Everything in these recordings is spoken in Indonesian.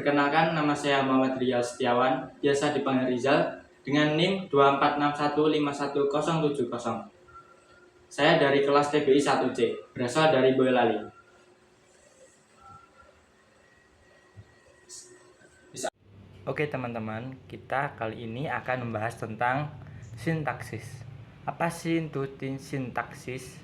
Perkenalkan, nama saya Muhammad Rizal Setiawan, biasa dipanggil Rizal, dengan NIM 24615170. Saya dari kelas TBI 1C, berasal dari Boyolali. Oke teman-teman, kita kali ini akan membahas tentang sintaksis. Apa sih itu sintaksis?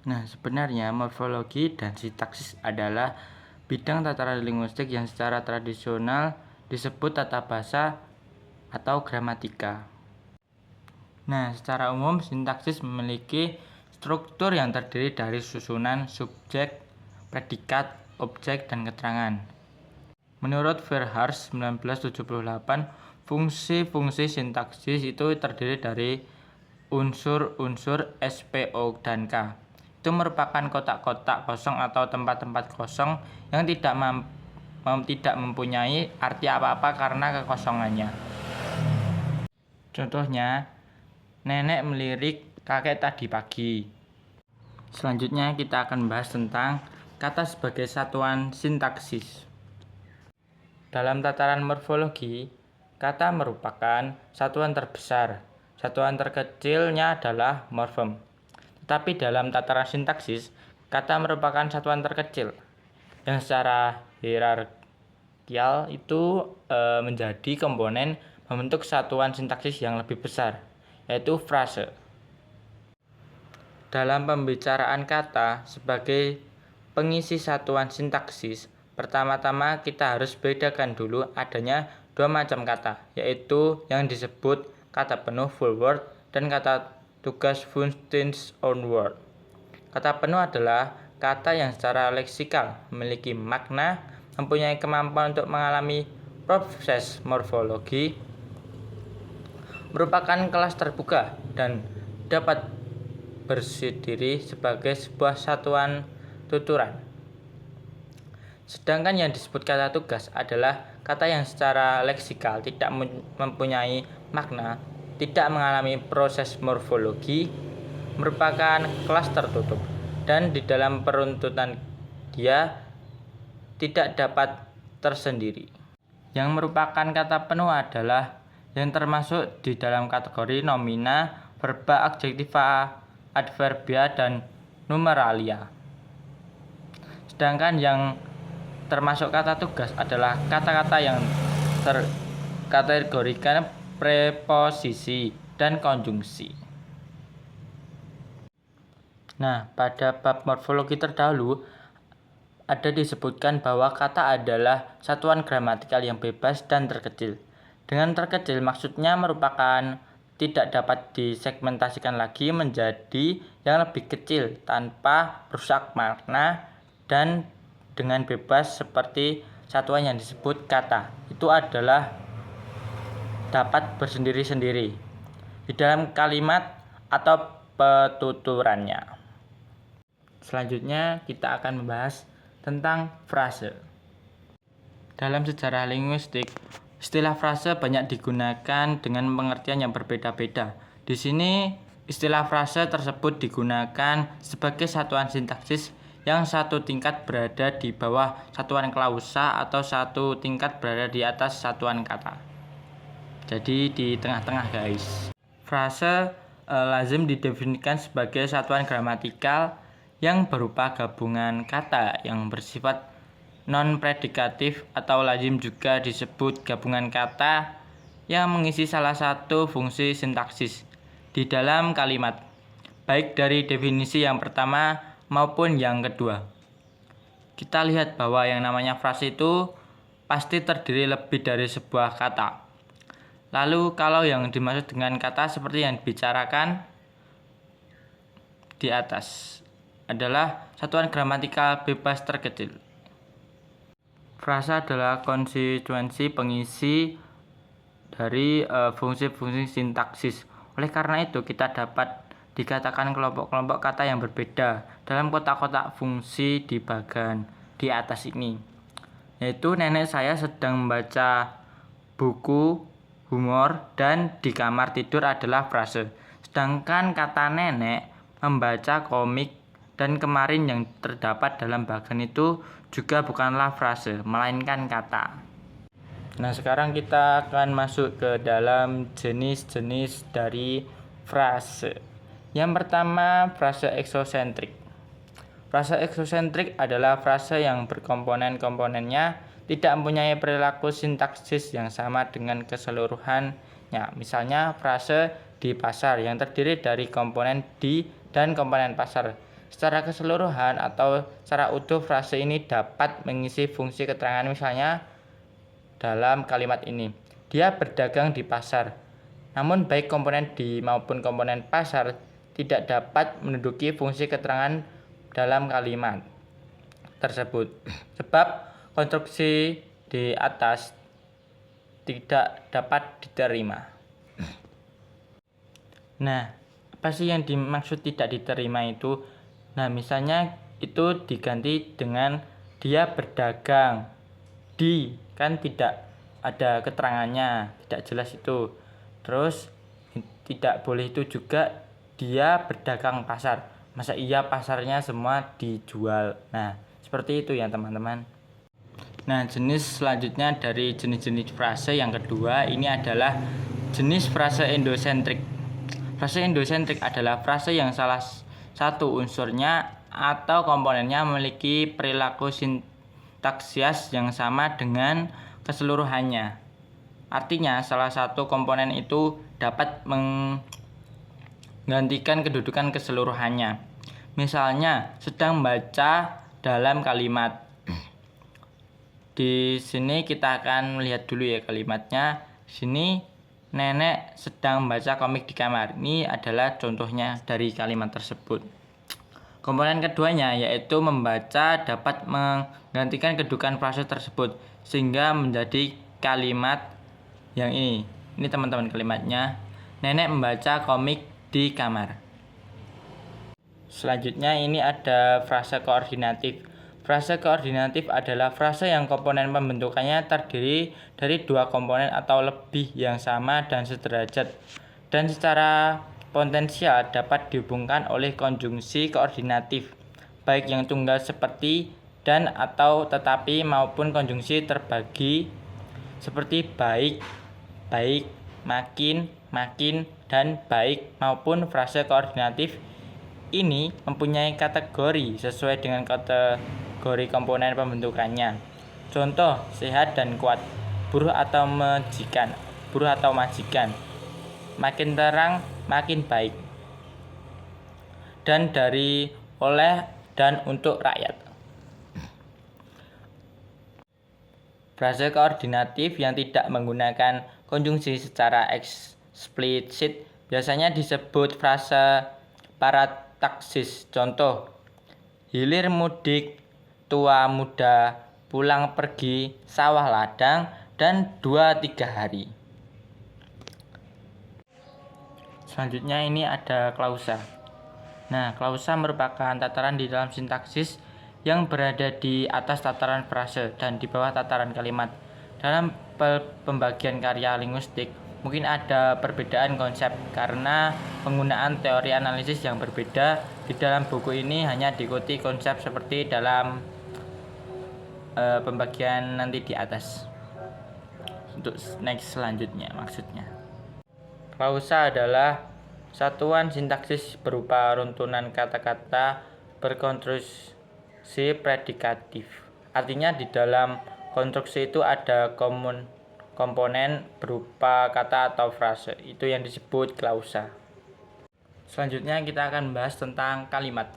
Nah, sebenarnya morfologi dan sintaksis adalah bidang tataran linguistik yang secara tradisional disebut tata bahasa atau gramatika. Nah, secara umum sintaksis memiliki struktur yang terdiri dari susunan subjek, predikat, objek, dan keterangan. Menurut Verhaars 1978, fungsi-fungsi sintaksis itu terdiri dari unsur-unsur SPO dan K. Itu merupakan kotak-kotak kosong atau tempat-tempat kosong yang tidak mempunyai arti apa-apa karena kekosongannya. Contohnya, nenek melirik kakek tadi pagi. Selanjutnya kita akan membahas tentang kata sebagai satuan sintaksis. Dalam tataran morfologi, kata merupakan satuan terbesar. Satuan terkecilnya adalah morfem. Tetapi dalam tataran sintaksis, kata merupakan satuan terkecil yang secara hierarkial itu menjadi komponen membentuk satuan sintaksis yang lebih besar, yaitu frase. Dalam pembicaraan kata sebagai pengisi satuan sintaksis, pertama-tama kita harus bedakan dulu adanya dua macam kata, yaitu yang disebut kata penuh full word dan kata tugas functions on word. Kata penuh adalah kata yang secara leksikal memiliki makna, mempunyai kemampuan untuk mengalami proses morfologi, merupakan kelas terbuka dan dapat berdiri sebagai sebuah satuan tuturan. Sedangkan yang disebut kata tugas adalah kata yang secara leksikal tidak mempunyai makna, tidak mengalami proses morfologi, merupakan kelas tertutup, dan di dalam peruntutan dia tidak dapat tersendiri. Yang merupakan kata penuh adalah yang termasuk di dalam kategori nomina, verba, adjektiva, adverbia, dan numeralia. Sedangkan yang termasuk kata tugas adalah kata-kata yang terkategorikan preposisi dan konjungsi. Nah, pada bab morfologi terdahulu ada disebutkan bahwa kata adalah satuan gramatikal yang bebas dan terkecil. Dengan terkecil maksudnya merupakan tidak dapat disegmentasikan lagi menjadi yang lebih kecil tanpa merusak makna dan dengan bebas seperti satuan yang disebut kata. Itu adalah dapat bersendiri-sendiri di dalam kalimat atau petuturannya. Selanjutnya kita akan membahas tentang frase. Dalam sejarah linguistik, istilah frase banyak digunakan dengan pengertian yang berbeda-beda. Di sini istilah frase tersebut digunakan sebagai satuan sintaksis yang satu tingkat berada di bawah satuan klausa atau satu tingkat berada di atas satuan kata. Jadi di tengah-tengah guys. Frase lazim didefinisikan sebagai satuan gramatikal yang berupa gabungan kata yang bersifat non-predikatif atau lazim juga disebut gabungan kata yang mengisi salah satu fungsi sintaksis di dalam kalimat, baik dari definisi yang pertama maupun yang kedua. Kita lihat bahwa yang namanya frase itu pasti terdiri lebih dari sebuah kata. Lalu kalau yang dimaksud dengan kata seperti yang dibicarakan di atas adalah satuan gramatikal bebas terkecil. Frase adalah konsekuensi pengisi dari fungsi-fungsi sintaksis. Oleh karena itu kita dapat dikatakan kelompok-kelompok kata yang berbeda dalam kotak-kotak fungsi di bagian di atas ini. Yaitu nenek saya sedang membaca buku humor dan di kamar tidur adalah frase. Sedangkan kata nenek membaca komik dan kemarin yang terdapat dalam bagian itu juga bukanlah frase, melainkan kata. Nah, sekarang kita akan masuk ke dalam jenis-jenis dari frase. Yang pertama, frase eksosentrik. Frase eksosentrik adalah frase yang berkomponen-komponennya tidak mempunyai perilaku sintaksis yang sama dengan keseluruhannya. Misalnya, frase di pasar yang terdiri dari komponen di dan komponen pasar. Secara keseluruhan atau secara utuh, frase ini dapat mengisi fungsi keterangan, misalnya dalam kalimat ini, dia berdagang di pasar. Namun baik komponen di maupun komponen pasar tidak dapat menduduki fungsi keterangan dalam kalimat tersebut, sebab konstruksi di atas tidak dapat diterima. Nah, apa sih yang dimaksud tidak diterima itu? Nah, misalnya itu diganti dengan dia berdagang di, kan tidak ada keterangannya, tidak jelas itu. Terus tidak boleh itu juga dia berdagang pasar. Masa iya pasarnya semua dijual? Nah, seperti itu ya teman-teman. Nah, jenis selanjutnya dari jenis-jenis frase yang kedua ini adalah jenis frase endosentrik. Frase endosentrik adalah frase yang salah satu unsurnya atau komponennya memiliki perilaku sintaksias yang sama dengan keseluruhannya. Artinya, salah satu komponen itu dapat menggantikan kedudukan keseluruhannya. Misalnya, sedang baca dalam kalimat. Di sini kita akan melihat dulu ya kalimatnya. Sini nenek sedang baca komik di kamar. Ini adalah contohnya dari kalimat tersebut. Komponen keduanya yaitu membaca dapat menggantikan kedudukan frase tersebut sehingga menjadi kalimat yang ini. Ini teman-teman kalimatnya. Nenek membaca komik di kamar. Selanjutnya ini ada frase koordinatif. Frase koordinatif adalah frase yang komponen pembentukannya terdiri dari dua komponen atau lebih yang sama dan sederajat, dan secara potensial dapat dihubungkan oleh konjungsi koordinatif, baik yang tunggal seperti dan atau tetapi maupun konjungsi terbagi seperti baik, baik, makin, makin, dan baik maupun frase koordinatif ini mempunyai kategori sesuai dengan kategori komponen pembentukannya. Contoh, sehat dan kuat, buruh atau majikan, makin terang, makin baik, dan dari, oleh, dan untuk rakyat. Frase koordinatif yang tidak menggunakan konjungsi secara eksplisit biasanya disebut frase parataksis. Contoh, hilir mudik, tua muda, pulang pergi, sawah ladang, dan 2-3 hari. Selanjutnya ini ada klausa. Nah, klausa merupakan tataran di dalam sintaksis yang berada di atas tataran frase dan di bawah tataran kalimat. Dalam pembagian karya linguistik, mungkin ada perbedaan konsep karena penggunaan teori analisis yang berbeda. Di dalam buku ini hanya diikuti konsep seperti dalam pembagian nanti di atas. Untuk next selanjutnya maksudnya. Klausa adalah satuan sintaksis berupa runtunan kata-kata berkonstruksi predikatif. Artinya di dalam konstruksi itu ada komponen berupa kata atau frase. Itu yang disebut klausa. Selanjutnya kita akan bahas tentang kalimat.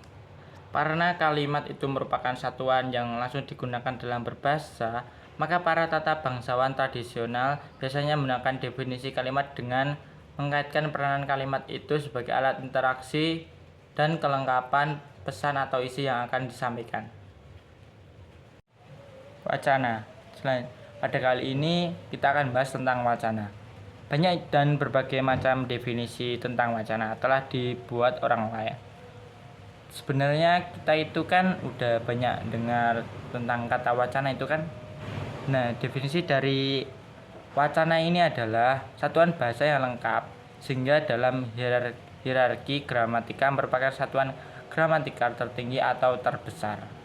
Karena kalimat itu merupakan satuan yang langsung digunakan dalam berbahasa, maka para tata bangsawan tradisional biasanya menggunakan definisi kalimat dengan mengkaitkan peranan kalimat itu sebagai alat interaksi dan kelengkapan pesan atau isi yang akan disampaikan. Wacana. Pada kali ini kita akan bahas tentang wacana. Banyak dan berbagai macam definisi tentang wacana telah dibuat orang lain. Sebenarnya kita itu kan udah banyak dengar tentang kata wacana itu kan. Nah, definisi dari wacana ini adalah satuan bahasa yang lengkap sehingga dalam hierarki gramatika merupakan satuan gramatikal tertinggi atau terbesar.